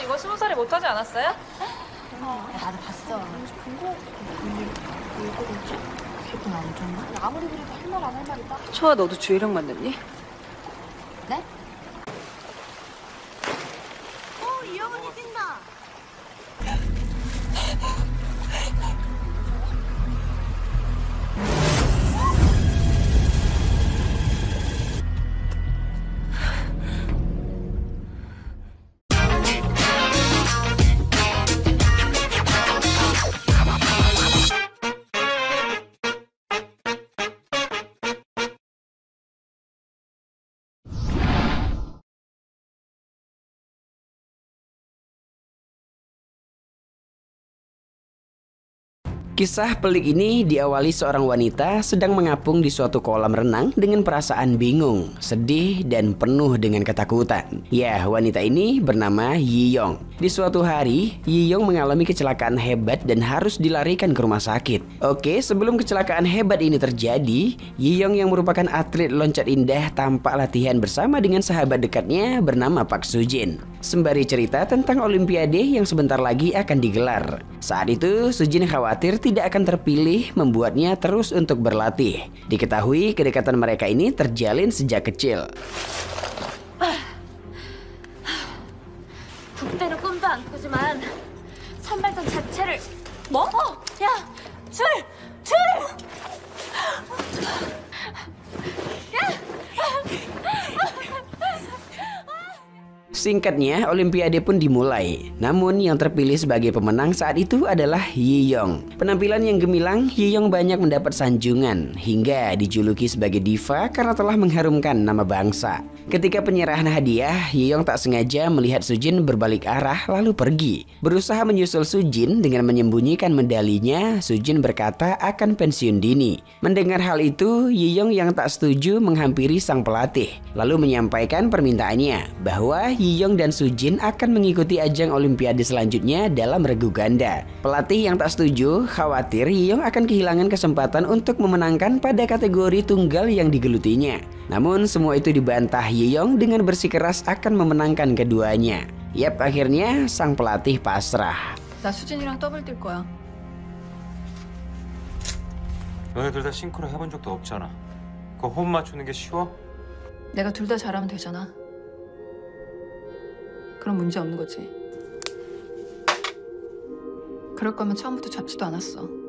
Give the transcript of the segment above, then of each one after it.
이거 20살이 못하지 않았어요? 나도 봤어. 본거 왜 그러지? 기분 안 좋나? 아무리 그래도 할 말 안 할 말이 딱. 초아 너도 주희랑 만났니? 네? 이 어머니 뛴다. Kisah pelik ini diawali seorang wanita sedang mengapung di suatu kolam renang dengan perasaan bingung, sedih, dan penuh dengan ketakutan. Ya, wanita ini bernama Yiyong. Di suatu hari, Yiyong mengalami kecelakaan hebat dan harus dilarikan ke rumah sakit. Oke, sebelum kecelakaan hebat ini terjadi, Yiyong yang merupakan atlet loncat indah tampak latihan bersama dengan sahabat dekatnya bernama Park Sujin. Sembari cerita tentang olimpiade yang sebentar lagi akan digelar. Saat itu, Sujin khawatir tidak akan terpilih, membuatnya terus untuk berlatih. Diketahui kedekatan mereka ini terjalin sejak kecil. 국대는 꿈도 안 꾸지만 선발전 자체를 뭐? 야, 줄! Singkatnya, olimpiade pun dimulai. Namun yang terpilih sebagai pemenang saat itu adalah Yiyong. Penampilan yang gemilang, Yiyong banyak mendapat sanjungan hingga dijuluki sebagai diva karena telah mengharumkan nama bangsa. Ketika penyerahan hadiah, Yiyong tak sengaja melihat Sujin berbalik arah lalu pergi. Berusaha menyusul Sujin dengan menyembunyikan medalinya, Sujin berkata akan pensiun dini. Mendengar hal itu, Yiyong yang tak setuju menghampiri sang pelatih, lalu menyampaikan permintaannya bahwa Yiyong dan Sujin akan mengikuti ajang olimpiade selanjutnya dalam regu ganda. Pelatih yang tak setuju khawatir Yiyong akan kehilangan kesempatan untuk memenangkan pada kategori tunggal yang digelutinya. Namun semua itu dibantah Yiyong dengan bersikeras akan memenangkan keduanya. Yap, akhirnya sang pelatih pasrah. 나 수진이랑 더블 뛸 거야. 너네들 다 싱크로 해본 적도 없잖아. 그 호흡 맞추는 게 쉬워? 내가 둘 다 잘하면 되잖아. 그럼 문제 없는 거지. 그럴 거면 처음부터 잡지도 않았어.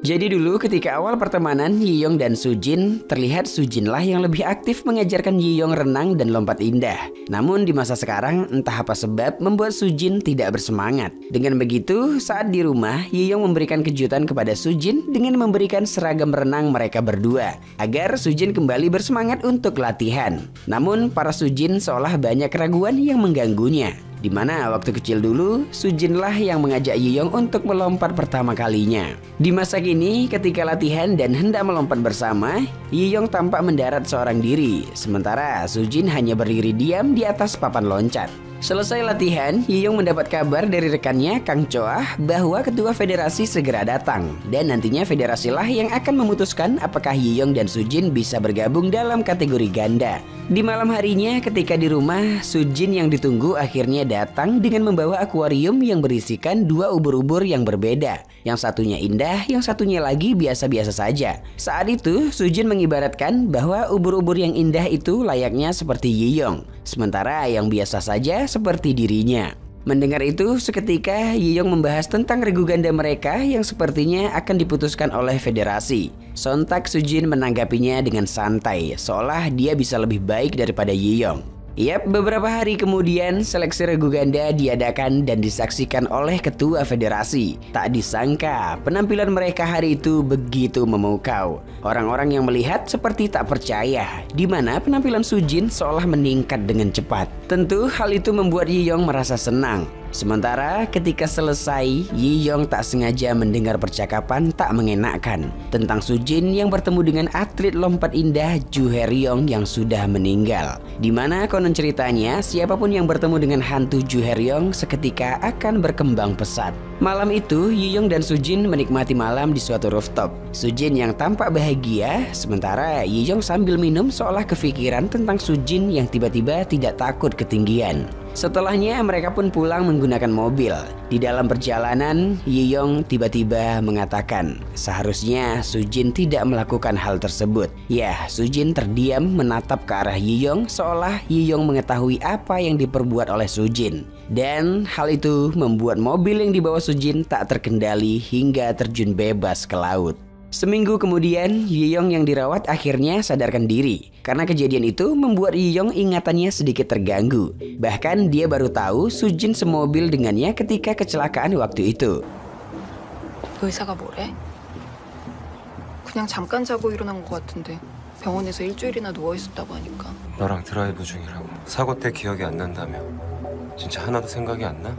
Jadi dulu ketika awal pertemanan Yiyong dan Sujin, terlihat Sujinlah yang lebih aktif mengajarkan Yiyong renang dan lompat indah. Namun di masa sekarang entah apa sebab membuat Sujin tidak bersemangat. Dengan begitu, saat di rumah Yiyong memberikan kejutan kepada Sujin dengan memberikan seragam renang mereka berdua agar Sujin kembali bersemangat untuk latihan. Namun para Sujin seolah banyak keraguan yang mengganggunya. Di mana waktu kecil dulu, Sujinlah yang mengajak Yiyong untuk melompat pertama kalinya. Di masa kini, ketika latihan dan hendak melompat bersama, Yiyong tampak mendarat seorang diri, sementara Sujin hanya berdiri diam di atas papan loncat. Selesai latihan, Yiyong mendapat kabar dari rekannya Kang Choah bahwa ketua federasi segera datang dan nantinya federasilah yang akan memutuskan apakah Yiyong dan Sujin bisa bergabung dalam kategori ganda. Di malam harinya ketika di rumah, Sujin yang ditunggu akhirnya datang dengan membawa akuarium yang berisikan dua ubur-ubur yang berbeda. Yang satunya indah, yang satunya lagi biasa-biasa saja. Saat itu, Sujin mengibaratkan bahwa ubur-ubur yang indah itu layaknya seperti Yiyong, sementara yang biasa saja seperti dirinya. Mendengar itu, seketika Yiyong membahas tentang regu ganda mereka yang sepertinya akan diputuskan oleh federasi. Sontak Sujin menanggapinya dengan santai, seolah dia bisa lebih baik daripada Yiyong. Yap, beberapa hari kemudian seleksi regu ganda diadakan dan disaksikan oleh ketua federasi. Tak disangka penampilan mereka hari itu begitu memukau. Orang-orang yang melihat seperti tak percaya, di mana penampilan Sujin seolah meningkat dengan cepat. Tentu hal itu membuat Yiyong merasa senang. Sementara ketika selesai, Yiyong tak sengaja mendengar percakapan tak mengenakan tentang Sujin yang bertemu dengan atlet lompat indah Ju Heryong yang sudah meninggal. Di mana konon ceritanya siapapun yang bertemu dengan hantu Ju Heryong seketika akan berkembang pesat. Malam itu, Yiyong dan Sujin menikmati malam di suatu rooftop. Sujin yang tampak bahagia, sementara Yiyong sambil minum seolah kepikiran tentang Sujin yang tiba-tiba tidak takut ketinggian. Setelahnya mereka pun pulang menggunakan mobil. Di dalam perjalanan, Yiyong tiba-tiba mengatakan seharusnya Sujin tidak melakukan hal tersebut. Ya, Sujin terdiam menatap ke arah Yiyong seolah Yiyong mengetahui apa yang diperbuat oleh Sujin. Dan hal itu membuat mobil yang dibawa Sujin tak terkendali hingga terjun bebas ke laut. Seminggu kemudian, Yiyong yang dirawat akhirnya sadarkan diri. Karena kejadian itu membuat Yiyong ingatannya sedikit terganggu. Bahkan dia baru tahu Sujin semobil dengannya ketika kecelakaan waktu itu. 의사가 뭐래? 그냥 잠깐 자고 일어난 것 같은데 병원에서 일주일이나 누워 있었다고 하니까. 너랑 드라이브 중이라고. 사고 때 기억이 안 난다며. 진짜 하나도 생각이 안 나?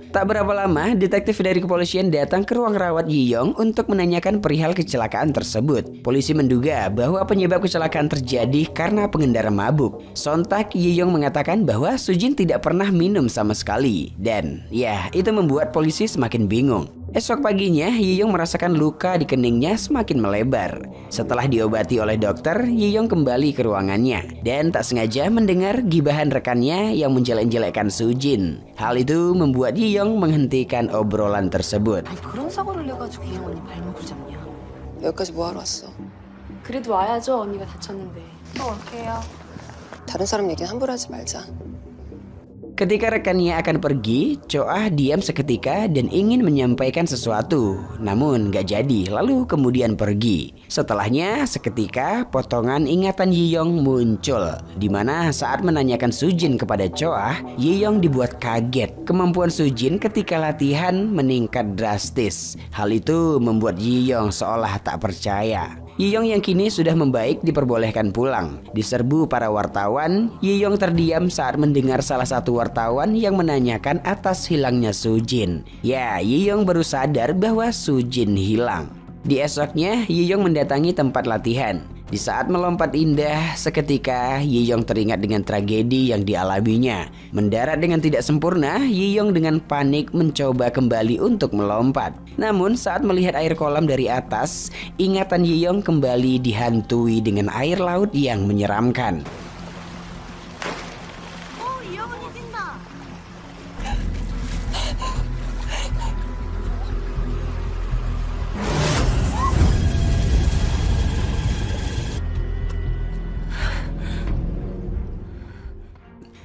Tak berapa lama, detektif dari kepolisian datang ke ruang rawat Yiyong untuk menanyakan perihal kecelakaan tersebut. Polisi menduga bahwa penyebab kecelakaan terjadi karena pengendara mabuk. Sontak, Yiyong mengatakan bahwa Sujin tidak pernah minum sama sekali. Dan ya, itu membuat polisi semakin bingung. Esok paginya, Yiyong merasakan luka di keningnya semakin melebar. Setelah diobati oleh dokter, Yiyong kembali ke ruangannya dan tak sengaja mendengar gibahan rekannya yang menjelek-jelekkan Sujin. Hal itu membuat Yiyong menghentikan obrolan tersebut. 아니 그런 사고를 내가지고 이영 언니 발목을 잡냐? 여기까지 뭐하러 왔어? 그래도 와야죠. 언니가 다쳤는데. 올게요. 다른 사람 얘기는 함부로 하지 말자. Ketika rekannya akan pergi, Choah diam seketika dan ingin menyampaikan sesuatu. Namun gak jadi, lalu kemudian pergi. Setelahnya, seketika potongan ingatan Yiyong muncul. Dimana saat menanyakan Sujin kepada Choah, Yiyong dibuat kaget. Kemampuan Sujin ketika latihan meningkat drastis. Hal itu membuat Yiyong seolah tak percaya. Yiyong yang kini sudah membaik diperbolehkan pulang. Diserbu para wartawan, Yiyong terdiam saat mendengar salah satu wartawan yang menanyakan atas hilangnya Sujin. Ya, Yiyong baru sadar bahwa Sujin hilang. Di esoknya, Yiyong mendatangi tempat latihan. Di saat melompat indah, seketika Yiyong teringat dengan tragedi yang dialaminya. Mendarat dengan tidak sempurna, Yiyong dengan panik mencoba kembali untuk melompat. Namun saat melihat air kolam dari atas, ingatan Yiyong kembali dihantui dengan air laut yang menyeramkan.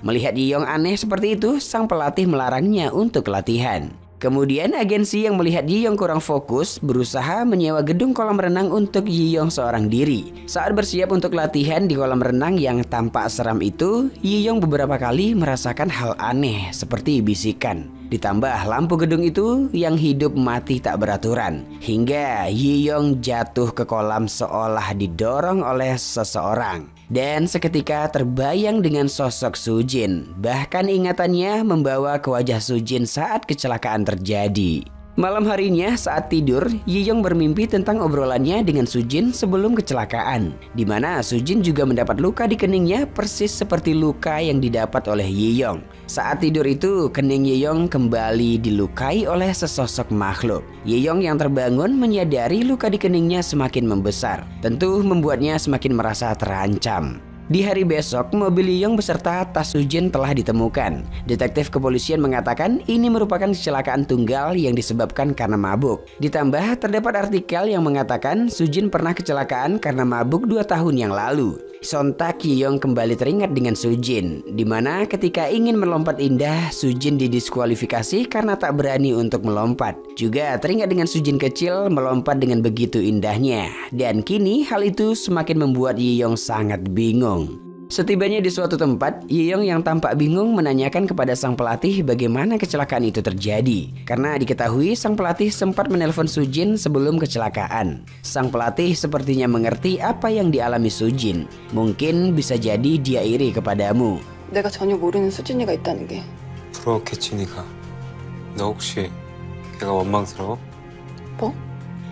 Melihat Yiyong aneh seperti itu, sang pelatih melarangnya untuk latihan. Kemudian agensi yang melihat Yiyong kurang fokus berusaha menyewa gedung kolam renang untuk Yiyong seorang diri. Saat bersiap untuk latihan di kolam renang yang tampak seram itu, Yiyong beberapa kali merasakan hal aneh seperti bisikan. Ditambah lampu gedung itu yang hidup mati tak beraturan. Hingga Yiyong jatuh ke kolam seolah didorong oleh seseorang. Dan seketika terbayang dengan sosok Sujin. Bahkan ingatannya membawa ke wajah Sujin saat kecelakaan terjadi. Malam harinya saat tidur, Yiyong bermimpi tentang obrolannya dengan Sujin sebelum kecelakaan. Di mana Sujin juga mendapat luka di keningnya persis seperti luka yang didapat oleh Yiyong. Saat tidur itu, kening Yiyong kembali dilukai oleh sesosok makhluk. Yiyong yang terbangun menyadari luka di keningnya semakin membesar. Tentu membuatnya semakin merasa terancam. Di hari besok, mobil Yiyong beserta tas Sujin telah ditemukan. Detektif kepolisian mengatakan ini merupakan kecelakaan tunggal yang disebabkan karena mabuk. Ditambah terdapat artikel yang mengatakan Sujin pernah kecelakaan karena mabuk 2 tahun yang lalu. Sontak Yiyong kembali teringat dengan Sujin, di mana ketika ingin melompat indah, Sujin didiskualifikasi karena tak berani untuk melompat. Juga teringat dengan Sujin kecil melompat dengan begitu indahnya. Dan kini hal itu semakin membuat Yiyong sangat bingung. Setibanya di suatu tempat, Yiyong yang tampak bingung menanyakan kepada sang pelatih bagaimana kecelakaan itu terjadi. Karena diketahui sang pelatih sempat menelpon Sujin sebelum kecelakaan. Sang pelatih sepertinya mengerti apa yang dialami Sujin. Mungkin bisa jadi dia iri kepadamu. 내가 전혀 모르는 수진이가 있다는 게. 부러웠겠지 네가. 너 혹시 걔가 원망스러워? 뭐?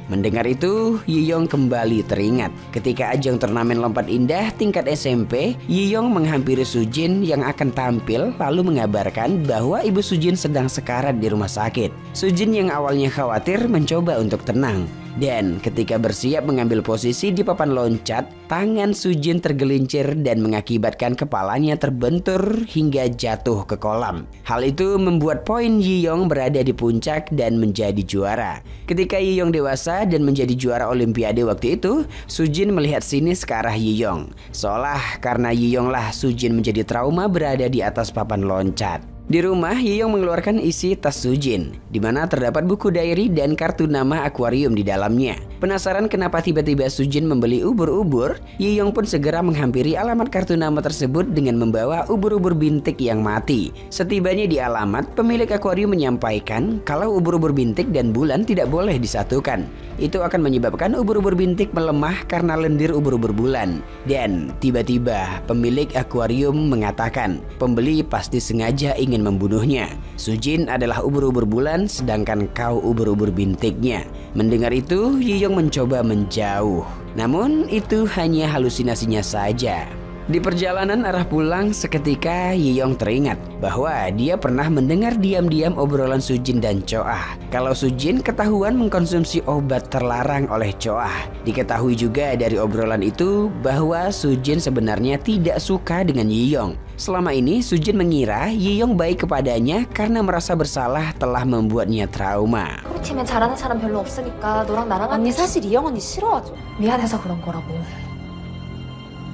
Mendengar itu, Yiyong kembali teringat. Ketika ajang turnamen lompat indah tingkat SMP, Yiyong menghampiri Sujin yang akan tampil lalu mengabarkan bahwa ibu Sujin sedang sekarat di rumah sakit. Sujin yang awalnya khawatir mencoba untuk tenang. Dan ketika bersiap mengambil posisi di papan loncat, tangan Sujin tergelincir dan mengakibatkan kepalanya terbentur hingga jatuh ke kolam. Hal itu membuat poin Yiyong berada di puncak dan menjadi juara. Ketika Yiyong dewasa dan menjadi juara Olimpiade waktu itu, Sujin melihat sinis ke arah Yiyong. Seolah karena Yiyong lah Sujin menjadi trauma berada di atas papan loncat. Di rumah, Yiyong mengeluarkan isi tas Sujin, di mana terdapat buku diary dan kartu nama akuarium di dalamnya. Penasaran kenapa tiba-tiba Sujin membeli ubur-ubur, Yiyong pun segera menghampiri alamat kartu nama tersebut dengan membawa ubur-ubur bintik yang mati. Setibanya di alamat, pemilik akuarium menyampaikan kalau ubur-ubur bintik dan bulan tidak boleh disatukan. Itu akan menyebabkan ubur-ubur bintik melemah karena lendir ubur-ubur bulan. Dan tiba-tiba pemilik akuarium mengatakan pembeli pasti sengaja ingin membunuhnya. Sujin adalah ubur-ubur bulan sedangkan kau ubur-ubur bintiknya. Mendengar itu, Yiyong mencoba menjauh. Namun itu hanya halusinasinya saja. Di perjalanan arah pulang, seketika Yiyong teringat bahwa dia pernah mendengar diam-diam obrolan Sujin dan Choah. Kalau Sujin ketahuan mengkonsumsi obat terlarang oleh Choah. Diketahui juga dari obrolan itu bahwa Sujin sebenarnya tidak suka dengan Yiyong. Selama ini Sujin mengira Yiyong baik kepadanya karena merasa bersalah telah membuatnya trauma. 우리 팀에 잘하는 사람 별로 없으니까 너랑 나랑 언니 사실 이영 언니 싫어하죠. 미안해서 그런 거라고.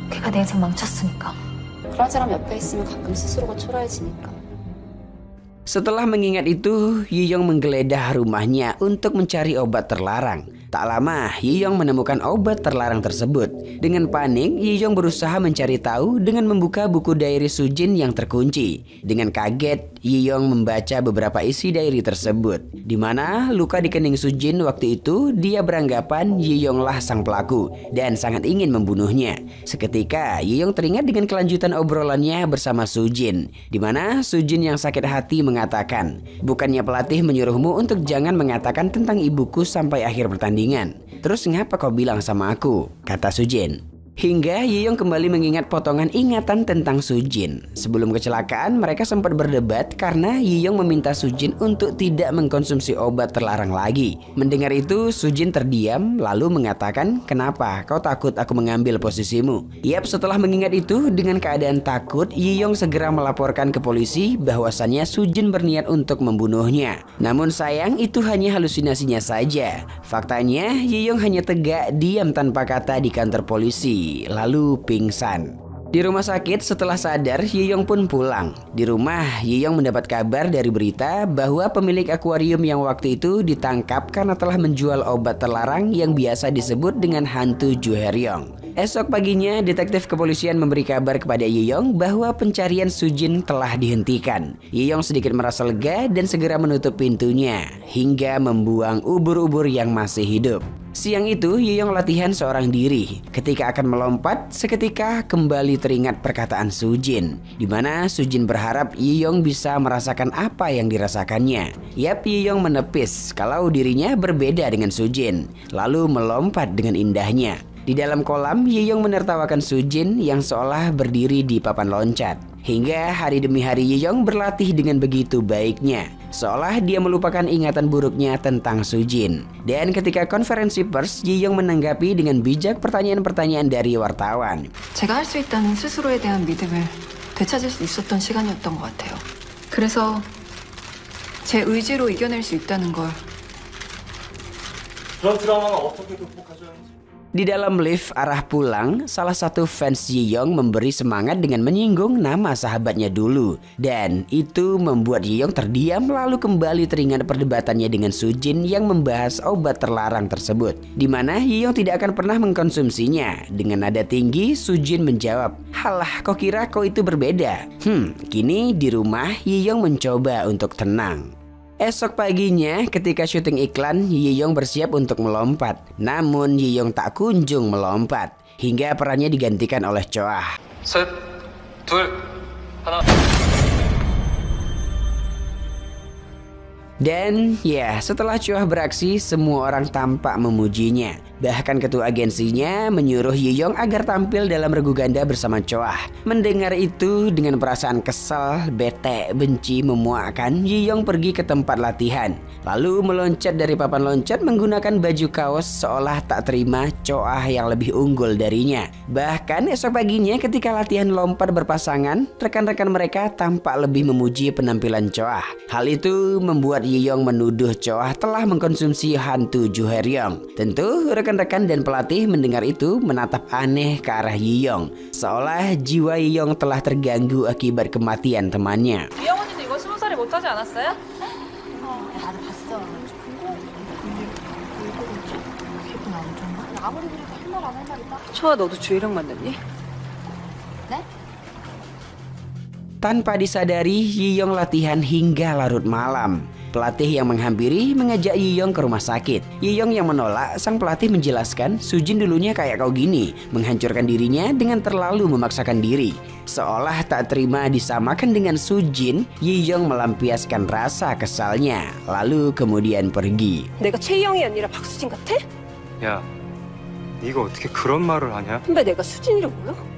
걔가 내 인생 망쳤으니까. 그런 사람 옆에 있으면 가끔 스스로가 초라해지니까. Setelah mengingat itu, Yiyong menggeledah rumahnya untuk mencari obat terlarang. Tak lama, Yiyong menemukan obat terlarang tersebut. Dengan panik, Yiyong berusaha mencari tahu dengan membuka buku diary Sujin yang terkunci. Dengan kaget, Yiyong membaca beberapa isi diary tersebut, di mana luka di kening Sujin waktu itu dia beranggapan Yiyong lah sang pelaku dan sangat ingin membunuhnya. Seketika, Yiyong teringat dengan kelanjutan obrolannya bersama Sujin, di mana Sujin yang sakit hati mengatakan, bukannya pelatih menyuruhmu untuk jangan mengatakan tentang ibuku sampai akhir pertandingan. Terus ngapa kau bilang sama aku? Kata Sujin. Hingga Yiyong kembali mengingat potongan ingatan tentang Sujin. Sebelum kecelakaan, mereka sempat berdebat karena Yiyong meminta Sujin untuk tidak mengkonsumsi obat terlarang lagi. Mendengar itu, Sujin terdiam lalu mengatakan, kenapa kau takut aku mengambil posisimu? Yap, setelah mengingat itu, dengan keadaan takut, Yiyong segera melaporkan ke polisi bahwasannya Sujin berniat untuk membunuhnya. Namun sayang, itu hanya halusinasinya saja. Faktanya, Yiyong hanya tegak diam tanpa kata di kantor polisi, lalu pingsan. Di rumah sakit setelah sadar, Yiyong pun pulang. Di rumah, Yiyong mendapat kabar dari berita bahwa pemilik akuarium yang waktu itu ditangkap karena telah menjual obat terlarang yang biasa disebut dengan hantu Juheryong. Esok paginya, detektif kepolisian memberi kabar kepada Yiyong bahwa pencarian Sujin telah dihentikan. Yiyong sedikit merasa lega dan segera menutup pintunya hingga membuang ubur-ubur yang masih hidup. Siang itu, Yiyong latihan seorang diri. Ketika akan melompat, seketika kembali teringat perkataan Sujin, di mana Sujin berharap Yiyong bisa merasakan apa yang dirasakannya. Yap, Yiyong menepis kalau dirinya berbeda dengan Sujin, lalu melompat dengan indahnya. Di dalam kolam, Yiyong menertawakan Sujin yang seolah berdiri di papan loncat. Hingga hari demi hari Yiyong berlatih dengan begitu baiknya, seolah dia melupakan ingatan buruknya tentang Sujin. Dan ketika konferensi pers, Yiyong menanggapi dengan bijak pertanyaan-pertanyaan dari wartawan. 제가 할 수 있다는 스스로에 대한 믿음을 되찾을 수 있었던 시간이었던 것 같아요. 그래서 제 의지로 이겨낼 수 있다는 걸. 그런 트라우마가 어떻게 극복하셨는지. Di dalam lift arah pulang, salah satu fans Yiyong memberi semangat dengan menyinggung nama sahabatnya dulu. Dan itu membuat Yiyong terdiam lalu kembali teringat perdebatannya dengan Sujin yang membahas obat terlarang tersebut, di mana Yiyong tidak akan pernah mengkonsumsinya. Dengan nada tinggi, Sujin menjawab, halah kau kira kau itu berbeda? Kini di rumah Yiyong mencoba untuk tenang. Esok paginya ketika syuting iklan, Yiyong bersiap untuk melompat. Namun Yiyong tak kunjung melompat hingga perannya digantikan oleh Choah. 셋, 둘, 하나. Dan ya, setelah Choa beraksi, semua orang tampak memujinya. Bahkan ketua agensinya menyuruh Yiyong agar tampil dalam regu ganda bersama Choa. Mendengar itu dengan perasaan kesal, bete, benci, memuakkan, Yiyong pergi ke tempat latihan. Lalu meloncat dari papan loncat menggunakan baju kaos seolah tak terima Choa yang lebih unggul darinya. Bahkan esok paginya ketika latihan lompat berpasangan, rekan-rekan mereka tampak lebih memuji penampilan Choa. Hal itu membuat Yiyong menuduh Choa telah mengkonsumsi hantu Ju Hae-ryong. Tentu rekan-rekan dan pelatih mendengar itu menatap aneh ke arah Yiyong, seolah jiwa Yiyong telah terganggu akibat kematian temannya. 이영 언니도 이거 20살에 못하지 않았어요? 나도 봤어. 기분 안 좋나? 아무리 그래도 할 말 안 할 말이 딱. 초아 너도 주희랑 만났니? 네? Tanpa disadari, Yiyong latihan hingga larut malam. Pelatih yang menghampiri mengajak Yiyong ke rumah sakit. Yiyong yang menolak, sang pelatih menjelaskan Sujin dulunya kayak kau gini, menghancurkan dirinya dengan terlalu memaksakan diri. Seolah tak terima disamakan dengan Sujin, Yiyong melampiaskan rasa kesalnya, lalu kemudian pergi. 내가 최희영이 아니라 박수진 같아? 야, 네가 어떻게 그런 말을 하냐? 선배 내가 수진이라고요?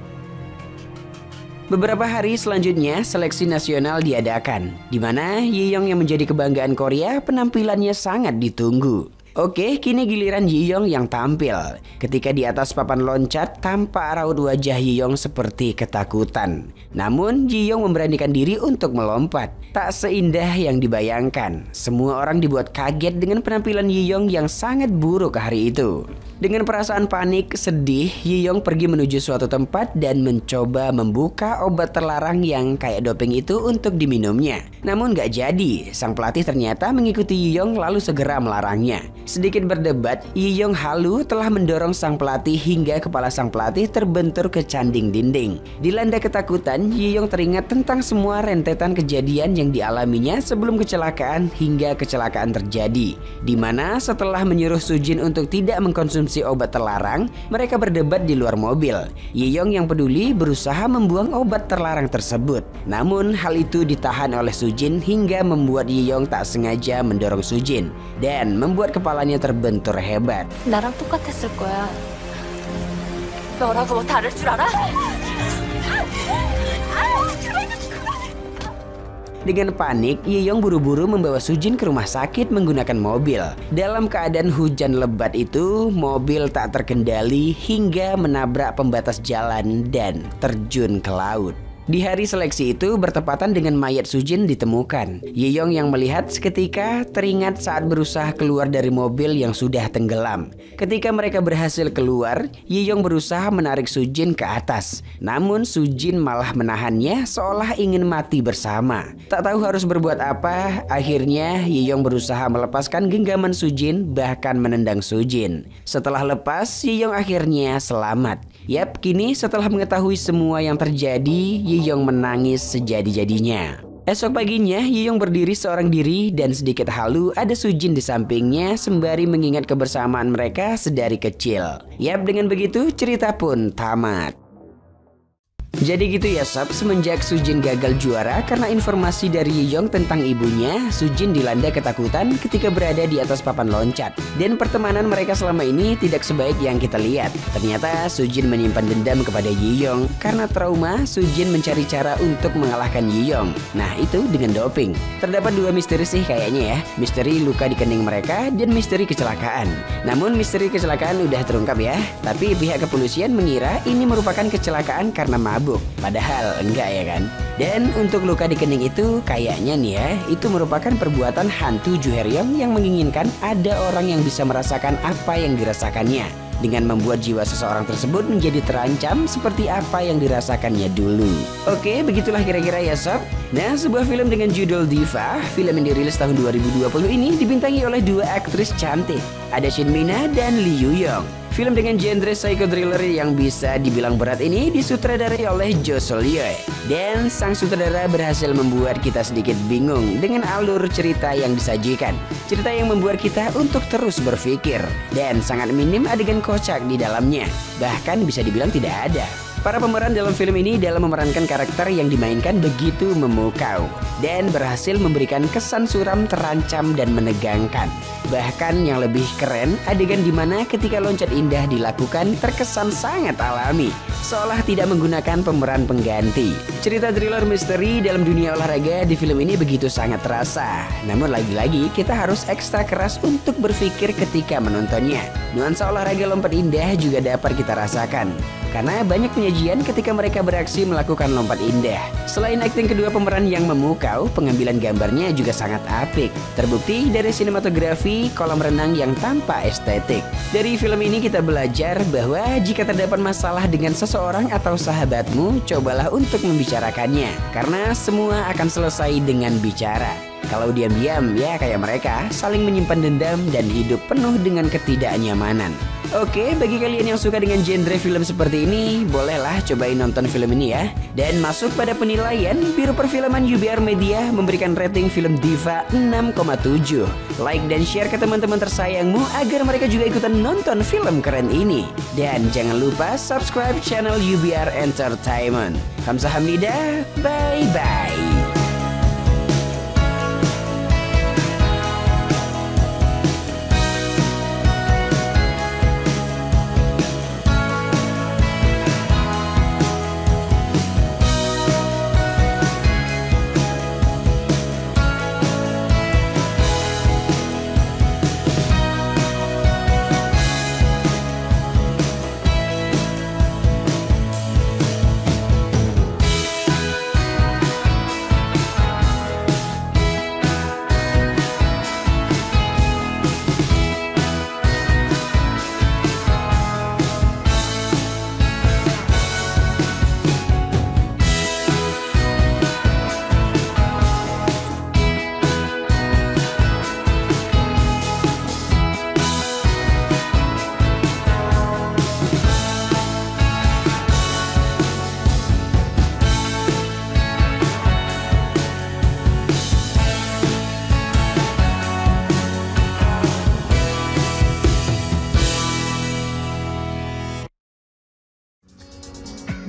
Beberapa hari selanjutnya seleksi nasional diadakan, di mana Yiyong yang menjadi kebanggaan Korea penampilannya sangat ditunggu. Oke, kini giliran Yiyong yang tampil. Ketika di atas papan loncat, tampak raut wajah Yiyong seperti ketakutan. Namun Yiyong memberanikan diri untuk melompat. Tak seindah yang dibayangkan. Semua orang dibuat kaget dengan penampilan Yiyong yang sangat buruk hari itu. Dengan perasaan panik, sedih, Yiyong pergi menuju suatu tempat dan mencoba membuka obat terlarang yang kayak doping itu untuk diminumnya. Namun gak jadi, sang pelatih ternyata mengikuti Yiyong lalu segera melarangnya. Sedikit berdebat, Yiyong halu telah mendorong sang pelatih hingga kepala sang pelatih terbentur ke canding dinding. Dilanda ketakutan, Yiyong teringat tentang semua rentetan kejadian yang dialaminya sebelum kecelakaan hingga kecelakaan terjadi. Dimana setelah menyuruh Sujin untuk tidak mengkonsumsi obat terlarang, mereka berdebat di luar mobil. Yiyong yang peduli berusaha membuang obat terlarang tersebut. Namun hal itu ditahan oleh Sujin hingga membuat Yiyong tak sengaja mendorong Sujin dan membuat kepalanya terbentur hebat. 나랑 똑같았을 거야. 너라고 뭐 다를 줄 알아? Dengan panik, Yiyong buru-buru membawa Sujin ke rumah sakit menggunakan mobil. Dalam keadaan hujan lebat itu, mobil tak terkendali hingga menabrak pembatas jalan dan terjun ke laut. Di hari seleksi itu bertepatan dengan mayat Sujin ditemukan. Yiyong yang melihat seketika teringat saat berusaha keluar dari mobil yang sudah tenggelam. Ketika mereka berhasil keluar, Yiyong berusaha menarik Sujin ke atas. Namun Sujin malah menahannya seolah ingin mati bersama. Tak tahu harus berbuat apa, akhirnya Yiyong berusaha melepaskan genggaman Sujin bahkan menendang Sujin. Setelah lepas, Yiyong akhirnya selamat. Yap, kini setelah mengetahui semua yang terjadi, Yiyong menangis sejadi-jadinya. Esok paginya, Yiyong berdiri seorang diri dan sedikit halu ada Sujin di sampingnya sembari mengingat kebersamaan mereka sedari kecil. Yap, dengan begitu cerita pun tamat. Jadi gitu ya sob, semenjak Sujin gagal juara karena informasi dari Yiyong tentang ibunya, Sujin dilanda ketakutan ketika berada di atas papan loncat. Dan pertemanan mereka selama ini tidak sebaik yang kita lihat. Ternyata Sujin menyimpan dendam kepada Yiyong. Karena trauma, Sujin mencari cara untuk mengalahkan Yiyong. Nah itu dengan doping. Terdapat dua misteri sih kayaknya ya. Misteri luka di kening mereka dan misteri kecelakaan. Namun misteri kecelakaan udah terungkap ya. Tapi pihak kepolisian mengira ini merupakan kecelakaan karena mabuk. Padahal enggak ya kan. Dan untuk luka di kening itu kayaknya nih ya, itu merupakan perbuatan hantu Ju Hae-ryong yang menginginkan ada orang yang bisa merasakan apa yang dirasakannya, dengan membuat jiwa seseorang tersebut menjadi terancam seperti apa yang dirasakannya dulu. Oke, begitulah kira-kira ya sob. Nah, sebuah film dengan judul Diva, film yang dirilis tahun 2020 ini dibintangi oleh dua aktris cantik, ada Shin Mina dan Lee Yoo Young. Film dengan genre psycho thriller yang bisa dibilang berat ini disutradarai oleh Jo Sol-yeol. Dan sang sutradara berhasil membuat kita sedikit bingung dengan alur cerita yang disajikan. Cerita yang membuat kita untuk terus berpikir. Dan sangat minim adegan kocak di dalamnya. Bahkan bisa dibilang tidak ada. Para pemeran dalam film ini dalam memerankan karakter yang dimainkan begitu memukau dan berhasil memberikan kesan suram, terancam, dan menegangkan. Bahkan yang lebih keren, adegan dimana ketika loncat indah dilakukan terkesan sangat alami, seolah tidak menggunakan pemeran pengganti. Cerita thriller misteri dalam dunia olahraga di film ini begitu sangat terasa. Namun lagi-lagi kita harus ekstra keras untuk berpikir ketika menontonnya. Nuansa olahraga lompat indah juga dapat kita rasakan, karena banyak penyajian ketika mereka beraksi melakukan lompat indah. Selain akting kedua pemeran yang memukau, pengambilan gambarnya juga sangat apik. Terbukti dari sinematografi, kolam renang yang tanpa estetik. Dari film ini kita belajar bahwa jika terdapat masalah dengan seseorang atau sahabatmu, cobalah untuk membicarakannya, karena semua akan selesai dengan bicara. Kalau diam-diam, ya kayak mereka, saling menyimpan dendam dan hidup penuh dengan ketidaknyamanan. Oke, bagi kalian yang suka dengan genre film seperti ini, bolehlah cobain nonton film ini ya. Dan masuk pada penilaian, Biro Perfilman UBR Media memberikan rating film Diva 6,7. Like dan share ke teman-teman tersayangmu agar mereka juga ikutan nonton film keren ini. Dan jangan lupa subscribe channel UBR Entertainment. Kamsahamnida, bye-bye.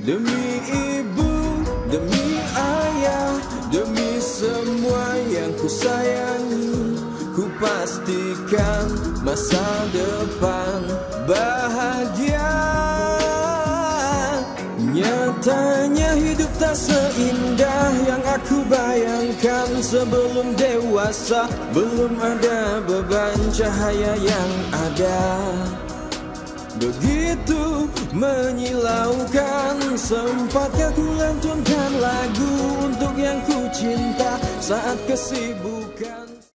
Demi ibu, demi ayah, demi semua yang ku sayangi, ku pastikan masa depan bahagia. Nyatanya hidup tak seindah yang aku bayangkan. Sebelum dewasa, belum ada beban, cahaya yang ada begitu menyilaukan. Sempatkah ku lantunkan lagu untuk yang ku cinta saat kesibukan.